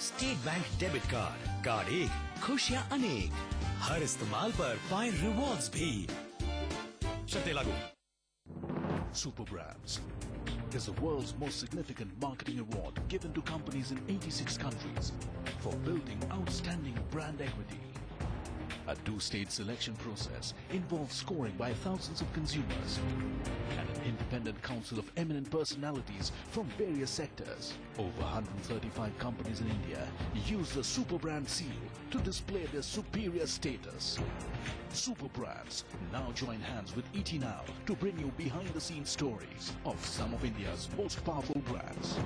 State bank debit card एक खुशियां अनेक, हर इस्तेमाल पर पाएं रिवॉर्ड्स भी। शर्तें लागू। Super Brands is the world's most significant marketing award given to companies in 86 countries for building outstanding brand equity. A two-stage selection process involves scoring by thousands of consumers and an independent council of eminent personalities from various sectors. Over 135 companies in India use the Super Brand seal to display their superior status. Super Brands now join hands with ET Now to bring you behind-the-scenes stories of some of India's most powerful brands.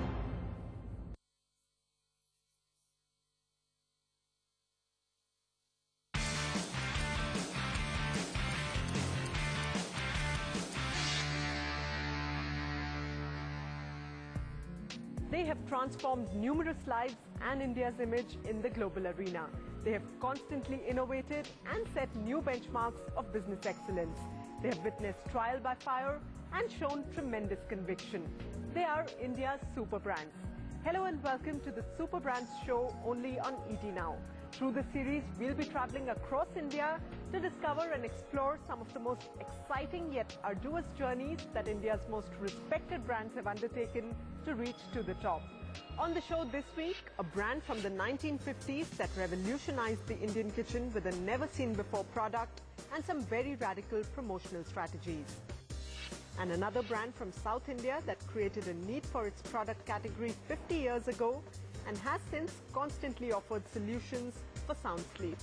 They have transformed numerous lives and India's image in the global arena. They have constantly innovated and set new benchmarks of business excellence. They have witnessed trial by fire and shown tremendous conviction. They are India's super brands. Hello and welcome to the Super Brands show only on ET Now. Through this series, we'll be traveling across India to discover and explore some of the most exciting yet arduous journeys that India's most respected brands have undertaken to reach to the top. On the show this week, a brand from the 1950s that revolutionized the Indian kitchen with a never-seen-before product and some very radical promotional strategies. And another brand from South India that created a need for its product category 50 years ago and has since constantly offered solutions for sound sleep.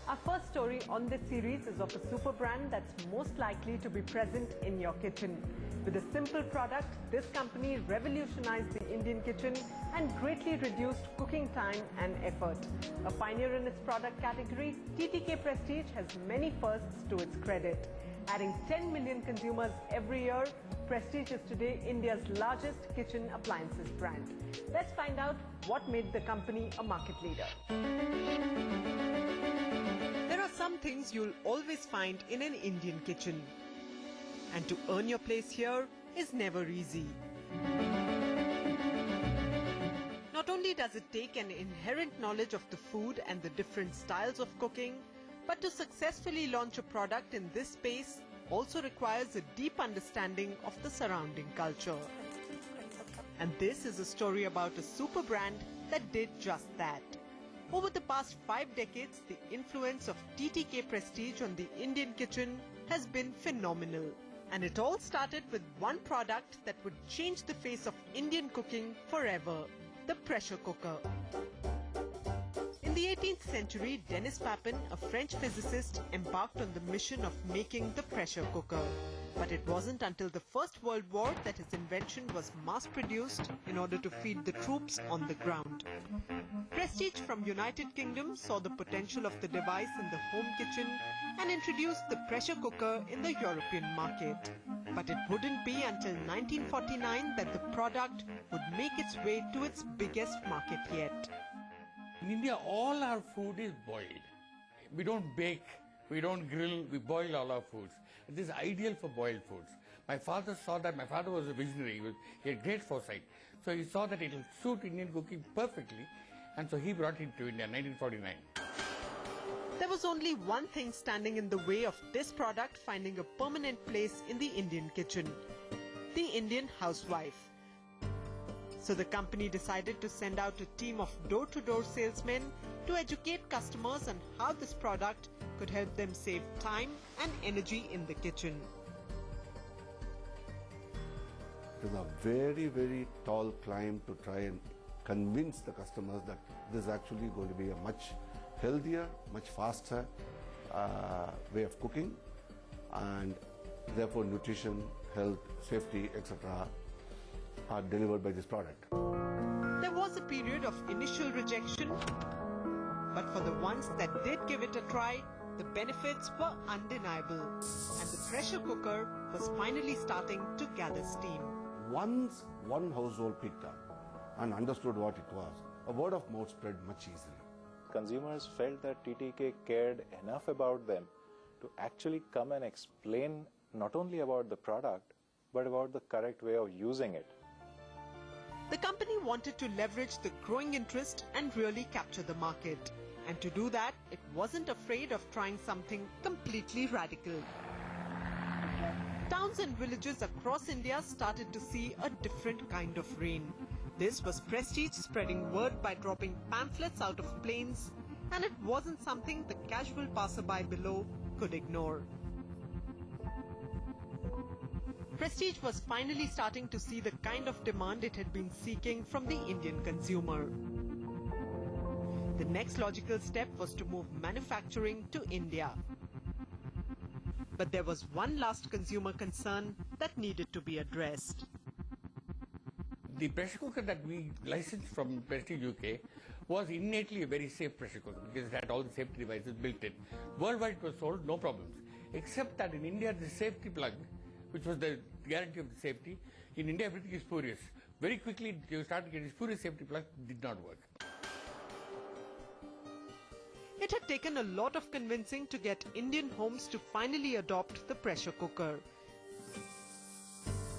Our first story on this series is of a super brand that's most likely to be present in your kitchen. With a simple product, this company revolutionized the Indian kitchen and greatly reduced cooking time and effort. A pioneer in its product category, TTK Prestige has many firsts to its credit. Adding 10 million consumers every year, Prestige is today India's largest kitchen appliances brand. Let's find out what made the company a market leader. There are some things you'll always find in an Indian kitchen. And to earn your place here is never easy. Not only does it take an inherent knowledge of the food and the different styles of cooking, but to successfully launch a product in this space also requires a deep understanding of the surrounding culture. And this is a story about a super brand that did just that. Over the past 5 decades, the influence of TTK Prestige on the Indian kitchen has been phenomenal. And it all started with one product that would change the face of Indian cooking forever, the pressure cooker. In the 18th century, Denis Papin, a French physicist, embarked on the mission of making the pressure cooker. But it wasn't until the First World War that his invention was mass-produced in order to feed the troops on the ground. Prestige from United Kingdom saw the potential of the device in the home kitchen and introduced the pressure cooker in the European market. But it wouldn't be until 1949 that the product would make its way to its biggest market yet. In India, all our food is boiled. We don't bake, we don't grill, we boil all our foods. It is ideal for boiled foods. My father saw that. My father was a visionary. He had great foresight. So he saw that it will suit Indian cooking perfectly. And so he brought it to India in 1949. There was only one thing standing in the way of this product finding a permanent place in the Indian kitchen: the Indian housewife. So the company decided to send out a team of door-to-door salesmen to educate customers on how this product could help them save time and energy in the kitchen. It is a very, very tall climb to try and convince the customers that this is actually going to be a much healthier, much faster way of cooking, and therefore nutrition, health, safety, etc. are delivered by this product. There was a period of initial rejection, but for the ones that did give it a try, the benefits were undeniable, and the pressure cooker was finally starting to gather steam. Once one household picked up and understood what it was, a word of mouth spread much easily. Consumers felt that TTK cared enough about them to actually come and explain not only about the product, but about the correct way of using it. The company wanted to leverage the growing interest and really capture the market. And to do that, it wasn't afraid of trying something completely radical. Towns and villages across India started to see a different kind of rain. This was Prestige spreading word by dropping pamphlets out of planes, and it wasn't something the casual passerby below could ignore. Prestige was finally starting to see the kind of demand it had been seeking from the Indian consumer. The next logical step was to move manufacturing to India. But there was one last consumer concern that needed to be addressed. The pressure cooker that we licensed from Prestige UK was innately a very safe pressure cooker because it had all the safety devices built in. Worldwide it was sold, no problems. Except that in India the safety plug, which was the guarantee of the safety, in India everything is spurious. Very quickly you started getting spurious safety plug, did not work. It had taken a lot of convincing to get Indian homes to finally adopt the pressure cooker.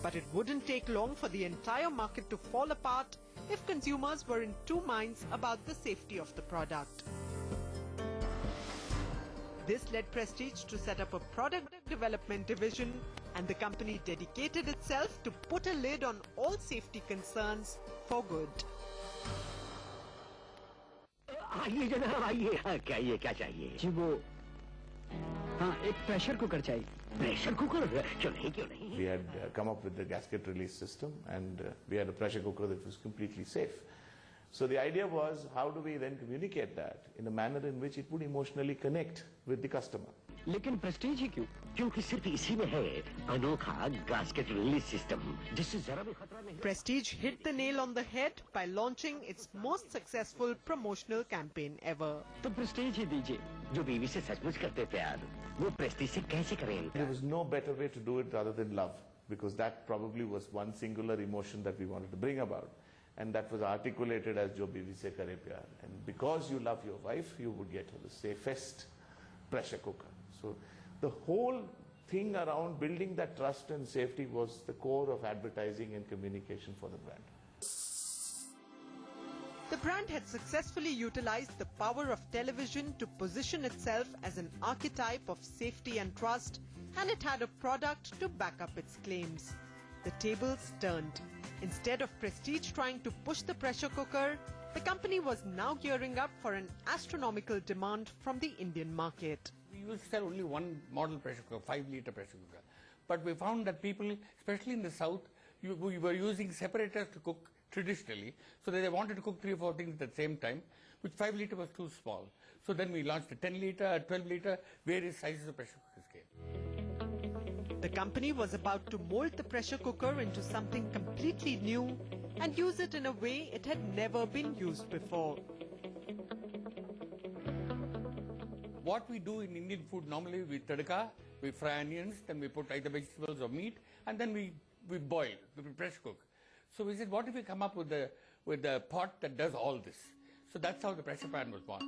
But it wouldn't take long for the entire market to fall apart if consumers were in two minds about the safety of the product. This led Prestige to set up a product development division, and the company dedicated itself to put a lid on all safety concerns for good. आइए जनाब आइए हाँ क्या चाहिए जी वो हाँ एक pressure cooker चाहिए प्रेशर कुकर क्यों नहीं We had come up with the gasket release system, and we had a pressure cooker that was completely safe. So the idea was, how do we then communicate that in a manner in which it would emotionally connect with the customer? लेकिन Prestige ही क्यों क्योंकि सिर्फ इसी में है अनोखा gasket release system जिससे जरा भी खतरा नहीं Prestige hit the nail on the head by launching its most successful promotional campaign ever. तो प्रेस्टीज ही दीजिए जो बीवी से सचमुच करते प्यार वो प्रेस्टीज से कैसे करें There was no better way to do it other than love, because that probably was one singular emotion that we wanted to bring about, and that was articulated as jo biwi se kare pyar. And because you love your wife, you would get her the safest pressure cooker. So the whole thing around building that trust and safety was the core of advertising and communication for the brand. The brand had successfully utilized the power of television to position itself as an archetype of safety and trust, and it had a product to back up its claims. The tables turned. Instead of Prestige trying to push the pressure cooker, the company was now gearing up for an astronomical demand from the Indian market. We used to sell only one model pressure cooker, 5-liter pressure cooker. But we found that people, especially in the south, we were using separators to cook traditionally, so that they wanted to cook 3 or 4 things at the same time, which 5-liter was too small. So then we launched a 10-liter, a 12-liter, various sizes of pressure cookers came. The company was about to mold the pressure cooker into something completely new and use it in a way it had never been used before. What we do in Indian food normally, we tadka, we fry onions, then we put either vegetables or meat, and then we boil, we pressure cook. So we said, what if we come up with the pot that does all this? So that's how the pressure pan was born.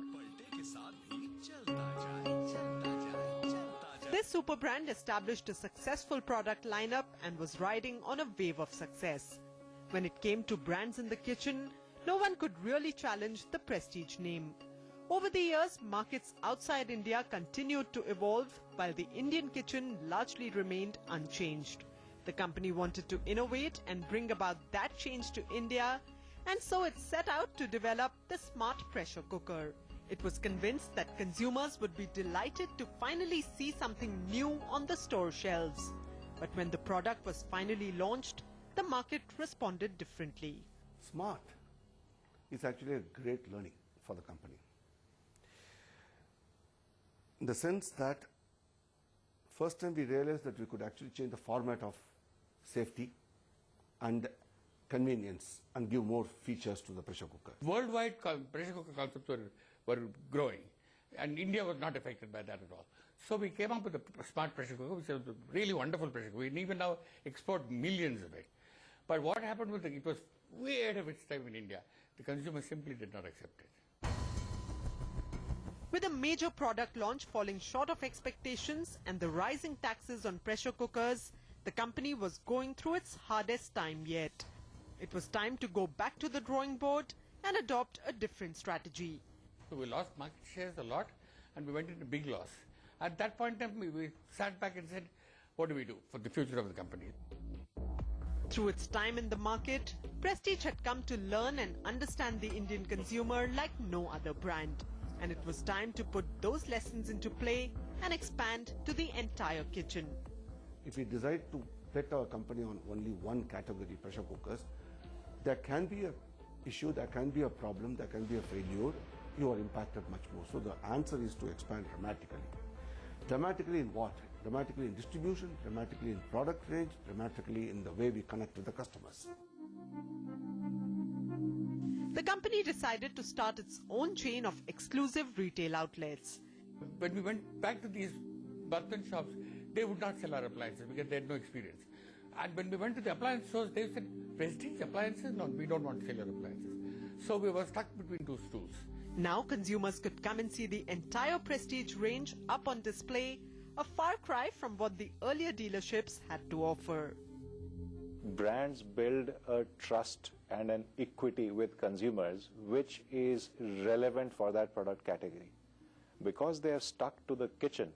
This super brand established a successful product lineup and was riding on a wave of success. When it came to brands in the kitchen, no one could really challenge the Prestige name. Over the years, markets outside India continued to evolve, while the Indian kitchen largely remained unchanged. The company wanted to innovate and bring about that change to India, and so it set out to develop the smart pressure cooker. It was convinced that consumers would be delighted to finally see something new on the store shelves. But when the product was finally launched, the market responded differently. Smart is actually a great learning for the company, in the sense that first time we realized that we could actually change the format of safety and convenience and give more features to the pressure cooker. Worldwide pressure cooker concepts were growing, and India was not affected by that at all. So we came up with a smart pressure cooker, which is a really wonderful pressure cooker. We can even now export millions of it. But what happened was that it was way ahead of its time in India. The consumer simply did not accept it. With a major product launch falling short of expectations and the rising taxes on pressure cookers, the company was going through its hardest time yet. It was time to go back to the drawing board and adopt a different strategy. So we lost market shares a lot and we went into big loss. At that point in time, we sat back and said, what do we do for the future of the company? Through its time in the market, Prestige had come to learn and understand the Indian consumer like no other brand. And it was time to put those lessons into play and expand to the entire kitchen. If we decide to bet our company on only one category, pressure cookers, there can be an issue, there can be a problem, there can be a failure, you are impacted much more. So the answer is to expand dramatically. Dramatically in what? Dramatically in distribution, dramatically in product range, dramatically in the way we connect with the customers. The company decided to start its own chain of exclusive retail outlets. When we went back to these Bartan shops, they would not sell our appliances because they had no experience. And when we went to the appliance stores, they said, Prestige appliances? No, we don't want to sell your appliances. So we were stuck between two stools. Now consumers could come and see the entire Prestige range up on display, a far cry from what the earlier dealerships had to offer. Brands build a trust and an equity with consumers which is relevant for that product category. Because they are stuck to the kitchen,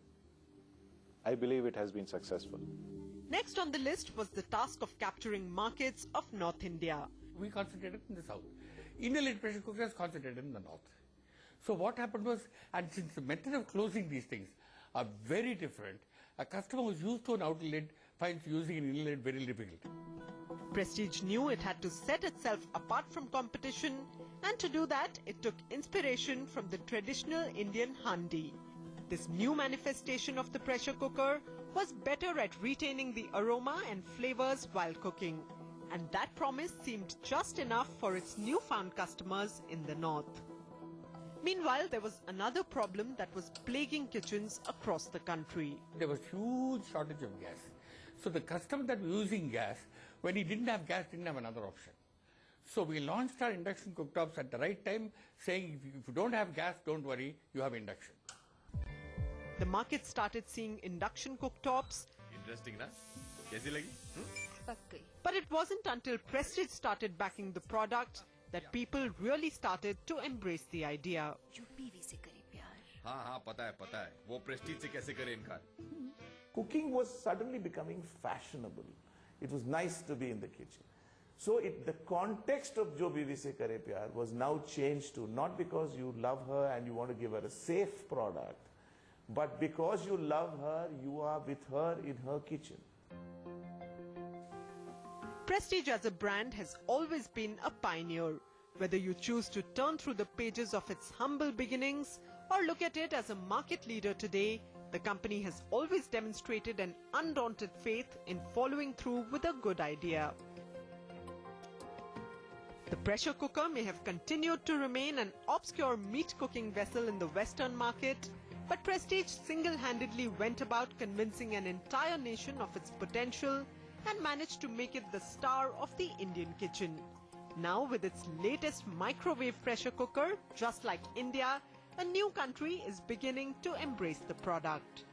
I believe it has been successful. Next on the list was the task of capturing markets of North India. We concentrated in the south. Indian pressure cookers concentrated in the north. So what happened was, and since the method of closing these things are very different, a customer who's used to an outlet finds using an inlet very difficult. Prestige knew it had to set itself apart from competition, and to do that, it took inspiration from the traditional Indian handi. This new manifestation of the pressure cooker was better at retaining the aroma and flavors while cooking. And that promise seemed just enough for its newfound customers in the north. Meanwhile, there was another problem that was plaguing kitchens across the country. There was huge shortage of gas. So the customer that was using gas, when he didn't have gas, didn't have another option. So we launched our induction cooktops at the right time, saying if you don't have gas, don't worry, you have induction. The market started seeing induction cooktops. Interesting, na? Kaisi lagi? But it wasn't until Prestige started backing the product that people really started to embrace the idea. हाँ, पता है. वो Prestige से कैसे करे इनकार? Cooking was suddenly becoming fashionable. It was nice to be in the kitchen. So the context of Jo Biwi Se Kare Pyar was now changed to not because you love her and you want to give her a safe product, but because you love her, you are with her in her kitchen. Prestige as a brand has always been a pioneer. Whether you choose to turn through the pages of its humble beginnings or look at it as a market leader today, the company has always demonstrated an undaunted faith in following through with a good idea. The pressure cooker may have continued to remain an obscure meat cooking vessel in the Western market, but Prestige single-handedly went about convincing an entire nation of its potential and managed to make it the star of the Indian kitchen. Now with its latest microwave pressure cooker, just like India, a new country is beginning to embrace the product.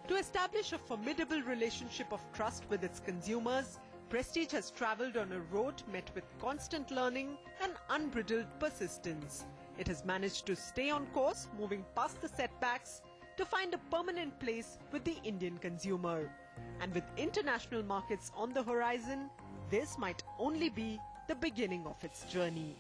To establish a formidable relationship of trust with its consumers, Prestige has travelled on a road met with constant learning and unbridled persistence. It has managed to stay on course, moving past the setbacks to find a permanent place with the Indian consumer. And with international markets on the horizon, this might only be the beginning of its journey.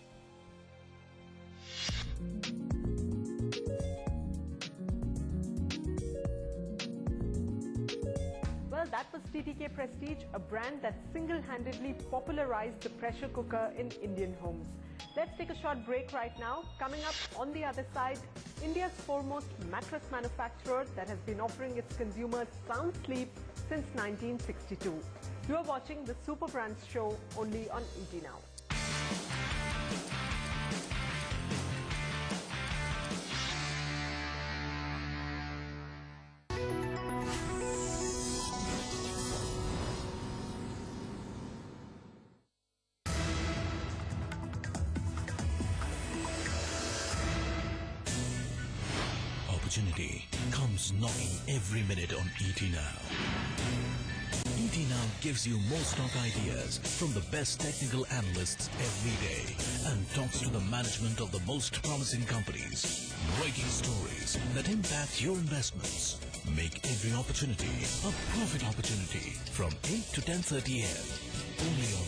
Well, that was TTK Prestige, a brand that single-handedly popularized the pressure cooker in Indian homes. Let's take a short break right now. Coming up on the other side, India's foremost mattress manufacturer that has been offering its consumers sound sleep since 1962. You are watching the Super Brands show only on ET Now. Opportunity comes knocking every minute on ET Now. ET TT now gives you more stock ideas from the best technical analysts every day and talks to the management of the most promising companies. Breaking stories that impact your investments. Make every opportunity a profit opportunity from 8 to 10:30 a.m. Only on